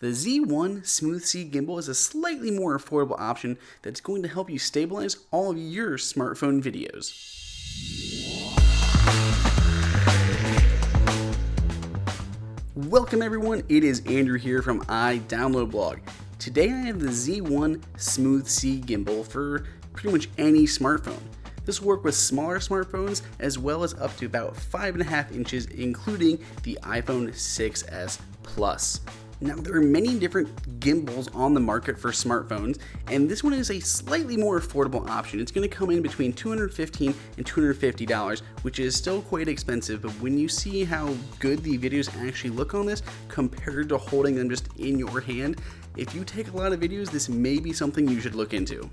The Z1 Smooth C Gimbal is a slightly more affordable option that's going to help you stabilize all of your smartphone videos. Welcome everyone, it is Andrew here from iDownloadBlog. Today I have the Z1 Smooth C Gimbal for pretty much any smartphone. This will work with smaller smartphones as well as up to about 5.5 inches, including the iPhone 6s Plus. Now, there are many different gimbals on the market for smartphones, and this one is a slightly more affordable option. It's going to come in between $215 and $250, which is still quite expensive, but when you see how good the videos actually look on this compared to holding them just in your hand, if you take a lot of videos, this may be something you should look into.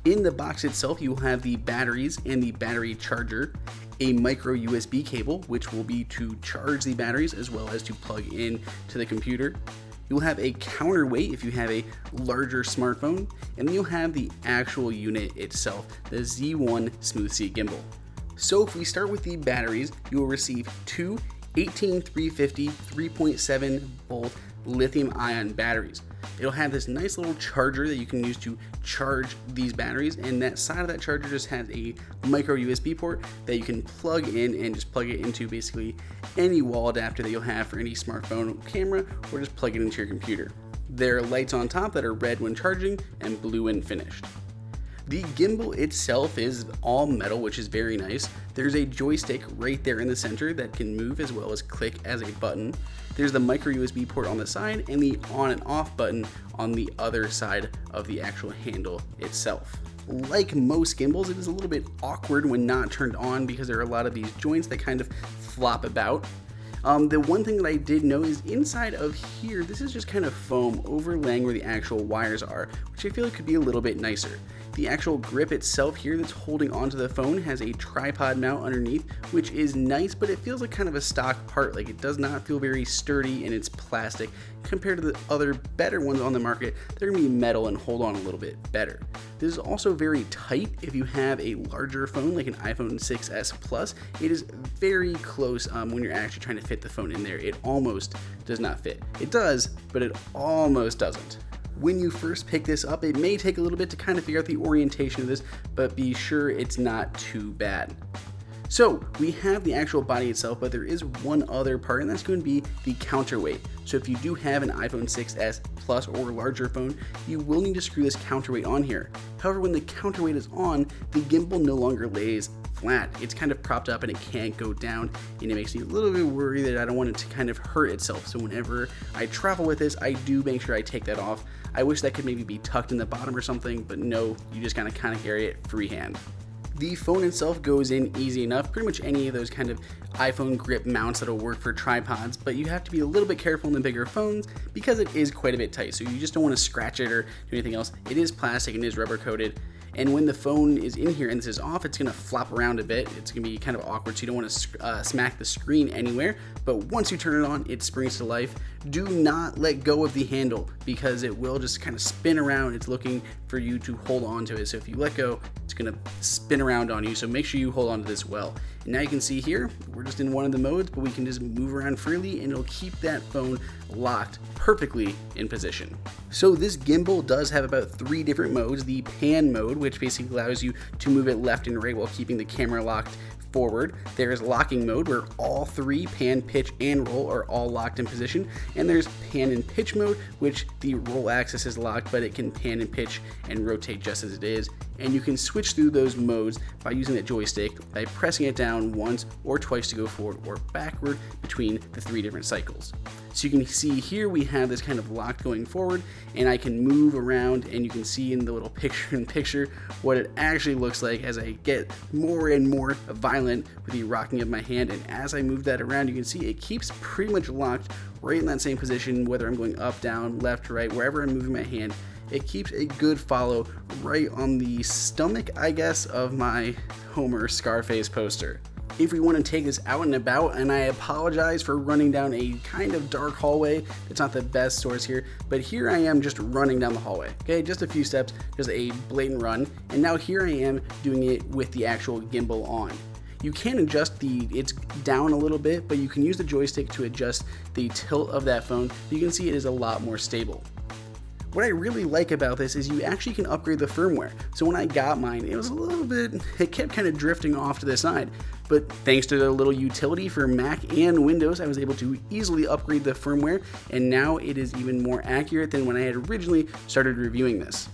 In the box itself, you will have the batteries and the battery charger, a micro USB cable, which will be to charge the batteries as well as to plug in to the computer. You'll have a counterweight if you have a larger smartphone, and then you'll have the actual unit itself, the Z1 Smooth C Gimbal. So if we start with the batteries, you will receive two 18350 3.7 volt lithium ion batteries. It'll have this nice little charger that you can use to charge these batteries, and that side of that charger just has a micro USB port that you can plug in and just plug it into basically any wall adapter that you'll have for any smartphone camera, or just plug it into your computer. There are lights on top that are red when charging and blue when finished. The gimbal itself is all metal, which is very nice. There's a joystick right there in the center that can move as well as click as a button. There's the micro USB port on the side and the on and off button on the other side of the actual handle itself. Like most gimbals, it is a little bit awkward when not turned on because there are a lot of these joints that kind of flop about. The one thing that I did know is inside of here, this is just kind of foam overlaying where the actual wires are, which I feel like could be a little bit nicer. The actual grip itself here that's holding onto the phone has a tripod mount underneath, which is nice, but it feels like kind of a stock part. Like, it does not feel very sturdy and it's plastic compared to the other better ones on the market. They're gonna be metal and hold on a little bit better. This is also very tight if you have a larger phone like an iPhone 6s Plus. It is very close when you're actually trying to fit the phone in there. It almost does not fit. It does, but it almost doesn't. When you first pick this up, it may take a little bit to kind of figure out the orientation of this, but be sure it's not too bad. So we have the actual body itself, but there is one other part, and that's going to be the counterweight. So if you do have an iPhone 6s Plus or larger phone, you will need to screw this counterweight on here. However, when the counterweight is on, the gimbal no longer lays flat. It's kind of propped up and it can't go down, and it makes me a little bit worried that I don't want it to kind of hurt itself. So whenever I travel with this, I do make sure I take that off. I wish that could maybe be tucked in the bottom or something, but no, you just kind of carry it freehand. The phone itself goes in easy enough, pretty much any of those kind of iPhone grip mounts that'll work for tripods, but you have to be a little bit careful in the bigger phones because it is quite a bit tight, so you just don't want to scratch it or do anything else. It is plastic and is rubber coated, and when the phone is in here and this is off, it's going to flop around a bit. It's going to be kind of awkward, so you don't want to smack the screen anywhere, but once you turn it on, it springs to life. Do not let go of the handle because it will just kind of spin around. It's looking for you to hold on to it, so if you let go, it's going to spin around on you, so make sure you hold on to this well. And now you can see here, we're just in one of the modes, but we can just move around freely and it'll keep that phone locked perfectly in position. So this gimbal does have about 3 different modes. The pan mode, which basically allows you to move it left and right while keeping the camera locked forward. There's locking mode, where all 3, pan, pitch, and roll, are all locked in position. And there's pan and pitch mode, which the roll axis is locked, but it can pan and pitch and rotate just as it is. And you can switch through those modes by using the joystick by pressing it down once or twice to go forward or backward between the 3 different cycles. So you can see here we have this kind of lock going forward, and I can move around, and you can see in the little picture what it actually looks like as I get more and more violent with the rocking of my hand. And as I move that around, you can see it keeps pretty much locked right in that same position, whether I'm going up, down, left, right, wherever I'm moving my hand. It keeps a good follow right on the stomach, I guess, of my Homer Scarface poster. If we want to take this out and about, and I apologize for running down a kind of dark hallway, it's not the best source here, but here I am just running down the hallway, okay, just a few steps, just a blatant run, and now here I am doing it with the actual gimbal on. You can adjust it's down a little bit, but you can use the joystick to adjust the tilt of that phone. You can see it is a lot more stable. What I really like about this is you actually can upgrade the firmware. So when I got mine, it was a little bit, it kept kind of drifting off to the side. But thanks to the little utility for Mac and Windows, I was able to easily upgrade the firmware, and now it is even more accurate than when I had originally started reviewing this.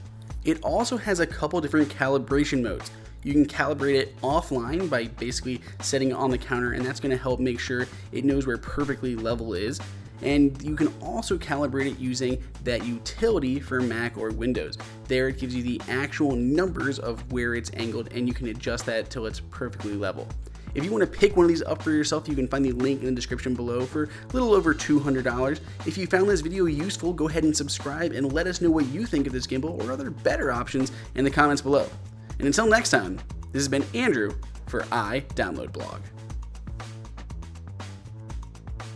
It also has a couple different calibration modes. You can calibrate it offline by basically setting it on the counter, and that's going to help make sure it knows where perfectly level is. And you can also calibrate it using that utility for Mac or Windows. There it gives you the actual numbers of where it's angled, and you can adjust that till it's perfectly level. If you want to pick one of these up for yourself, you can find the link in the description below for a little over $200. If you found this video useful, go ahead and subscribe and let us know what you think of this gimbal or other better options in the comments below. And until next time, this has been Andrew for iDownload Blog.